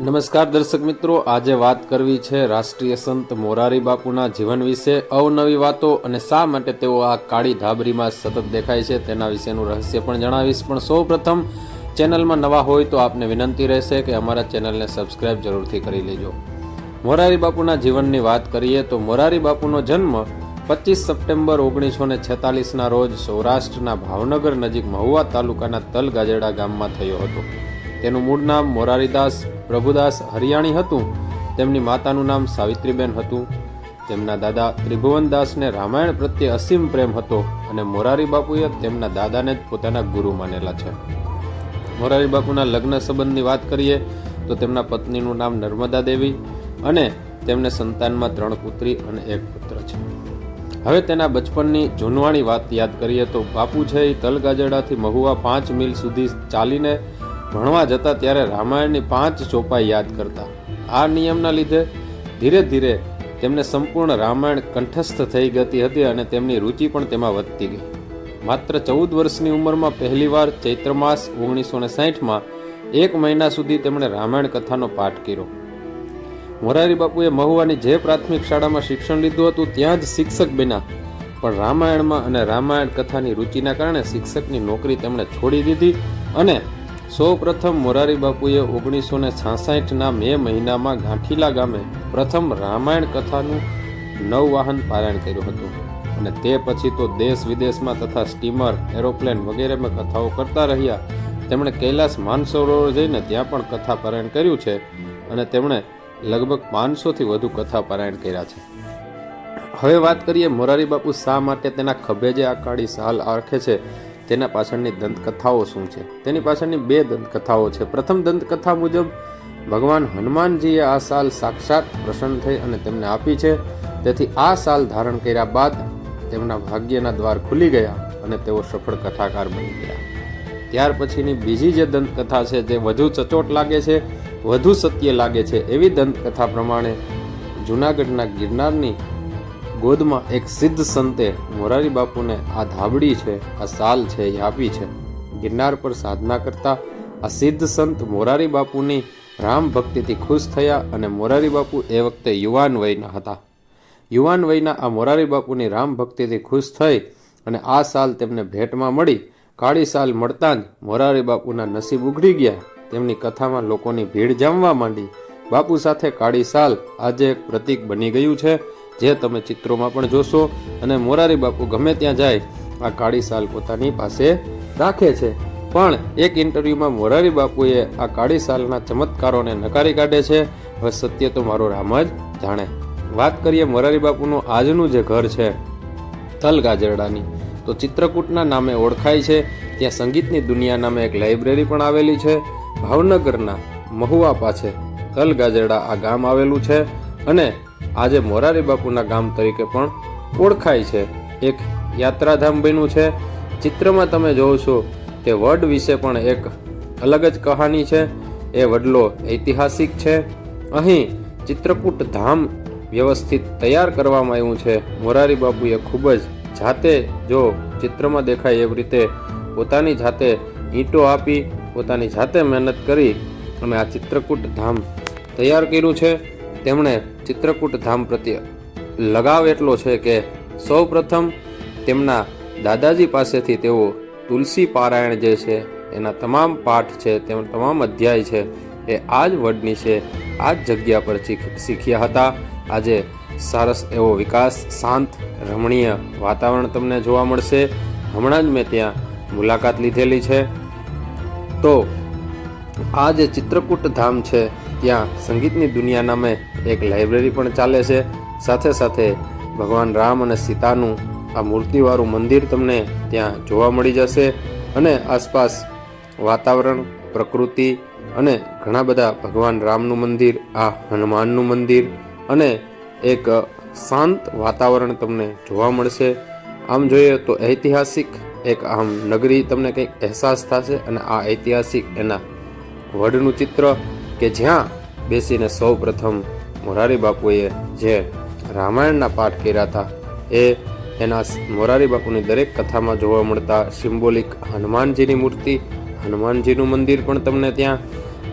નમસ્કાર દર્શક મિત્રો, આજે વાત કરવી છે રાષ્ટ્રીય સંત મોરારી બાપુના જીવન વિશે, અવનવી વાતો અને શા માટે તેઓ આ કાળી ધાબરીમાં સતત દેખાય છે તેના વિશેનું રહસ્ય પણ જણાવીશ. પણ સૌ પ્રથમ ચેનલમાં નવા હોય તો આપને વિનંતી રહેશે કે અમારા ચેનલને સબસ્ક્રાઇબ જરૂરથી કરી લેજો. મોરારી બાપુના જીવનની વાત કરીએ તો મોરારી બાપુનો જન્મ 25 સપ્ટેમ્બર 1946ના રોજ સૌરાષ્ટ્રના ભાવનગર નજીક મહુવા તાલુકાના તલગાજેડા ગામમાં થયો હતો. તેનું મૂળ નામ મોરારીદાસ પ્રભુદાસ હરિયાણી હતું. તેમની માતાનું નામ સાવિત્રીબેન હતું. તેમના દાદા ત્રિભુવનદાસને રામાયણ પ્રત્યે અસીમ પ્રેમ હતો અને મોરારી બાપુએ તેમના દાદાને જ પોતાના ગુરુ માનેલા છે. મોરારી બાપુના લગ્ન સંબંધની વાત કરીએ તો તેમના પત્નીનું નામ નર્મદા દેવી અને તેમને સંતાનમાં 3 પુત્રી અને 1 પુત્ર છે. હવે તેના બચપનની જૂનવાણી વાત યાદ કરીએ તો બાપુ છે એ તલગાજડાથી મહુવા 5 મીલ સુધી ચાલીને ભણવા જતા ત્યારે રામાયણની 5 ચોપાઈ યાદ કરતા. આ નિયમના લીધે ધીરે ધીરે તેમને સંપૂર્ણ રામાયણ કંઠસ્થ થઈ ગતી હતી અને તેમની રુચિ પણ તેમાં વધતી ગઈ. માત્ર 14 વર્ષની ઉંમરમાં પહેલીવાર ચૈત્ર માસ 1960માં 1 મહિના સુધી તેમણે રામાયણ કથાનો પાઠ કર્યો. મોરારી બાપુએ મહુવાની જે પ્રાથમિક શાળામાં શિક્ષણ લીધું હતું ત્યાં જ શિક્ષક બન્યા, પણ રામાયણમાં અને રામાયણ કથાની રુચિના કારણે શિક્ષકની નોકરી તેમણે છોડી દીધી અને સૌ પ્રથમ મોરારી બાપુએ 1966ના મે મહિનામાં ગાંઠીલા ગામે પ્રથમ રામાયણ કથાનું નવવાહન પારાયણ કર્યું હતું અને તે પછી તો દેશ વિદેશમાં તથા સ્ટીમર, એરોપ્લેન વગેરેમાં કથાઓ કરતા રહ્યા. તેમણે કૈલાસ માનસરોવર જઈને ત્યાં પણ કથા પારાયણ કર્યું છે અને તેમણે લગભગ 500થી વધુ કથા પારાયણ કર્યા છે. હવે વાત કરીએ મોરારી બાપુ શા માટે તેના ખભે જે આ કાળી શાલ આંખે છે તેના પાછળની દંતકથાઓ શું છે. તેની પાછળની 2 દંતકથાઓ છે. પ્રથમ દંતકથા મુજબ ભગવાન હનુમાનજીએ આ શાલ સાક્ષાત પ્રસન્ન થઈ અને તેમને આપી છે. તેથી આ શાલ ધારણ કર્યા બાદ તેમના ભાગ્યના દ્વાર ખુલી ગયા અને તેઓ સફળ કથાકાર બની ગયા. ત્યાર પછીની બીજી જે દંતકથા છે જે વધુ સચોટ લાગે છે, વધુ સત્ય લાગે છે એવી દંતકથા પ્રમાણે જૂનાગઢના ગિરનારની ગોદમાં એક સિદ્ધ સંતે મોરારી બાપુને આ ધાબડી છે, આ શાલ છે એ આપી છે. ગિરનાર પર સાધના કરતા આ સિદ્ધ સંત મોરારી બાપુની રામ ભક્તિથી ખુશ થયા અને મોરારી બાપુ એ વખતે યુવાન વયના હતા. યુવાન વયના આ મોરારી બાપુની રામ ભક્તિથી ખુશ થઈ અને આ શાલ તેમને ભેટમાં મળી. કાળી શાલ મળતા જ મોરારી બાપુના નસીબ ઉઘડી ગયા. તેમની કથામાં લોકોની ભીડ જામવા માંડી. બાપુ સાથે કાળી શાલ આજે એક પ્રતીક બની ગયું છે જે તમે ચિત્રોમાં પણ જોશો અને મોરારી બાપુ ગમે ત્યાં જાય આ કાળી શાલ પોતાની પાસે રાખે છે. પણ એક ઇન્ટરવ્યુમાં મોરારી બાપુએ આ કાળી શાલના ચમત્કારોને નકારી કાઢે છે. હવે સત્ય તો મારો રામ જ જાણે. વાત કરીએ મોરારી બાપુનું આજનું જે ઘર છે તલગાજરડાની, તો ચિત્રકૂટના નામે ઓળખાય છે. ત્યાં સંગીતની દુનિયા નામે એક લાઇબ્રેરી પણ આવેલી છે. ભાવનગરના મહુવા પાસે તલગાજરડા આ ગામ આવેલું છે અને આજે મોરારી બાપુના ગામ તરીકે પણ ઓળખાય છે. એક યાત્રાધામ બન્યું છે. ચિત્રમાં તમે જોવો છો તે વડ વિશે પણ એક અલગ જ કહાની છે. એ વડલો ઐતિહાસિક છે. અહીં ચિત્રકૂટ ધામ વ્યવસ્થિત તૈયાર કરવામાં આવ્યું છે. મોરારી બાપુએ ખૂબ જ જાતે, જો ચિત્રમાં દેખાય એવી રીતે પોતાની જાતે ઈંટો આપી, પોતાની જાતે મહેનત કરી અને આ ચિત્રકૂટ ધામ તૈયાર કર્યું છે. તેમણે ચિત્રકૂટ ધામ પ્રત્યે લગાવ એટલો છે કે સૌ પ્રથમ તેમના દાદાજી પાસેથી તેઓ તુલસી પારાયણ જે છે એના તમામ પાઠ છે, તેના તમામ અધ્યાય છે એ આ જ વડની છે, આ જ જગ્યા પર શીખ્યા હતા. આજે સરસ એવો વિકાસ, શાંત રમણીય વાતાવરણ તમને જોવા મળશે. હમણાં જ મેં ત્યાં મુલાકાત લીધેલી છે. તો આ જે ચિત્રકૂટ ધામ છે ત્યાં સંગીતની દુનિયા નામે એક લાઇબ્રેરી પણ ચાલે છે. સાથે સાથે ભગવાન રામ અને સીતાનું આ મૂર્તિવાળું મંદિર તમને ત્યાં જોવા મળી જશે અને આસપાસ વાતાવરણ, પ્રકૃતિ અને ઘણા બધા ભગવાન રામનું મંદિર, આ હનુમાનનું મંદિર અને એક શાંત વાતાવરણ તમને જોવા મળશે. આમ જોઈએ તો ઐતિહાસિક એક આમ નગરી તમને કંઈક અહેસાસ થશે અને આ ઐતિહાસિક એના વડનું ચિત્ર કે જ્યાં બેસીને સૌ પ્રથમ મોરારી બાપુએ જે રામાયણના પાઠ કર્યા હતા એ એના મોરારી બાપુની દરેક કથામાં જોવા મળતા સિમ્બોલિક હનુમાનજીની મૂર્તિ, હનુમાનજીનું મંદિર પણ તમને ત્યાં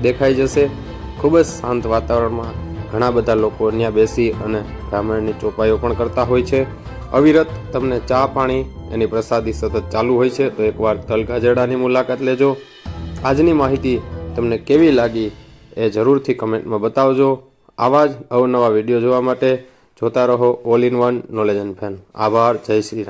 દેખાઈ જશે. ખૂબ જ શાંત વાતાવરણમાં ઘણા બધા લોકો ત્યાં બેસી અને રામાયણની ચોપાઈઓ પણ કરતા હોય છે. અવિરત તમને ચા પાણી એની પ્રસાદી સતત ચાલુ હોય છે. તો એકવાર તલગાજરડાની મુલાકાત લેજો. આજની માહિતી તમને કેવી લાગી એ જરૂરથી કમેન્ટમાં બતાવજો. આવા જ અવનવા વિડીયો જોવા માટે જોતા રહો all in one knowledge and fan. આભાર. જય શ્રી રામ.